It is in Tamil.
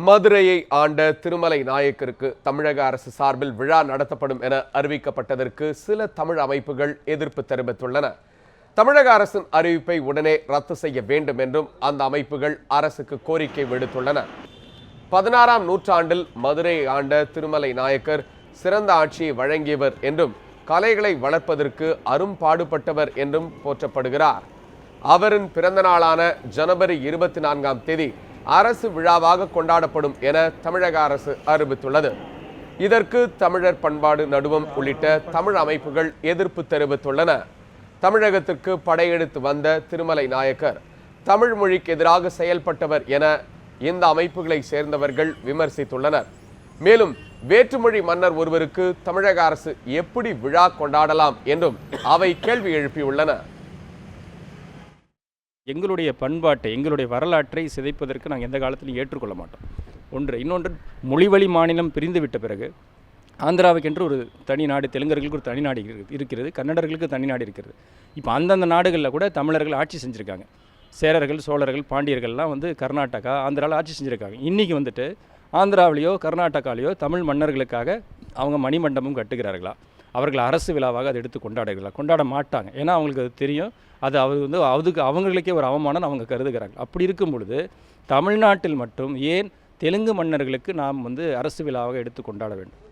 மதுரையை ஆண்ட திருமலை நாயக்கருக்கு தமிழக அரசு சார்பில் விழா நடத்தப்படும் என அறிவிக்கப்பட்டதற்கு சில தமிழ் அமைப்புகள் எதிர்ப்பு தெரிவித்துள்ளன. தமிழக அரசின் அறிவிப்பை உடனே ரத்து செய்ய வேண்டும் என்றும் அந்த அமைப்புகள் அரசுக்கு கோரிக்கை விடுத்துள்ளன. 16ஆம் நூற்றாண்டில் மதுரையை ஆண்ட திருமலை நாயக்கர் சிறந்த ஆட்சியை வழங்கியவர் என்றும் கலைகளை வளர்ப்பதற்கு அரும்பாடுபட்டவர் என்றும் போற்றப்படுகிறார். அவரின் பிறந்த நாளான ஜனவரி 24ஆம் தேதி அரசு விழாவாக கொண்டாடப்படும் என தமிழக அரசு அறிவித்துள்ளது. இதற்கு தமிழர் பண்பாடு நடுவம் உள்ளிட்ட தமிழ் அமைப்புகள் எதிர்ப்பு தெரிவித்துள்ளன. தமிழகத்திற்கு படையெடுத்து வந்த திருமலை நாயக்கர் தமிழ் மொழிக்கு எதிராக செயல்பட்டவர் என இந்த அமைப்புகளை சேர்ந்தவர்கள் விமர்சித்துள்ளனர். மேலும் வேற்றுமொழி மன்னர் ஒருவருக்கு தமிழக அரசு எப்படி விழா கொண்டாடலாம் என்றும் அவை கேள்வி எழுப்பியுள்ளன. எங்களுடைய பண்பாட்டை, எங்களுடைய வரலாற்றை சிதைப்பதற்கு நாங்கள் எந்த காலத்திலும் ஏற்றுக்கொள்ள மாட்டோம். இன்னொன்று மொழிவழி மாநிலம் பிரிந்து விட்ட பிறகு ஆந்திராவுக்கென்று ஒரு தனி நாடு, தெலுங்கர்களுக்கு ஒரு தனி நாடு இருக்கிறது, கன்னடர்களுக்கு தனி நாடு இருக்கிறது. இப்போ அந்தந்த நாடுகளில் கூட தமிழர்கள் ஆட்சி செஞ்சுருக்காங்க. சேரர்கள், சோழர்கள், பாண்டியர்கள்லாம் கர்நாடகா, ஆந்திராவில் ஆட்சி செஞ்சுருக்காங்க. இன்றைக்கி ஆந்திராவிலேயோ கர்நாடகாவிலேயோ தமிழ் மன்னர்களுக்காக அவங்க மணிமண்டபம் கட்டுகிறார்களா? அவர்கள் அரசு விழாவாக அதை எடுத்து கொண்டாட மாட்டாங்க. ஏன்னா அவங்களுக்கு அது தெரியும், அது அதுக்கு அவங்களுக்கே ஒரு அவமானம் அவங்க கருதுகிறாங்க. அப்படி இருக்கும் பொழுது தமிழ்நாட்டில் மட்டும் ஏன் தெலுங்கு மன்னர்களுக்கு நாம் அரசு விழாவாக எடுத்து கொண்டாட வேண்டும்?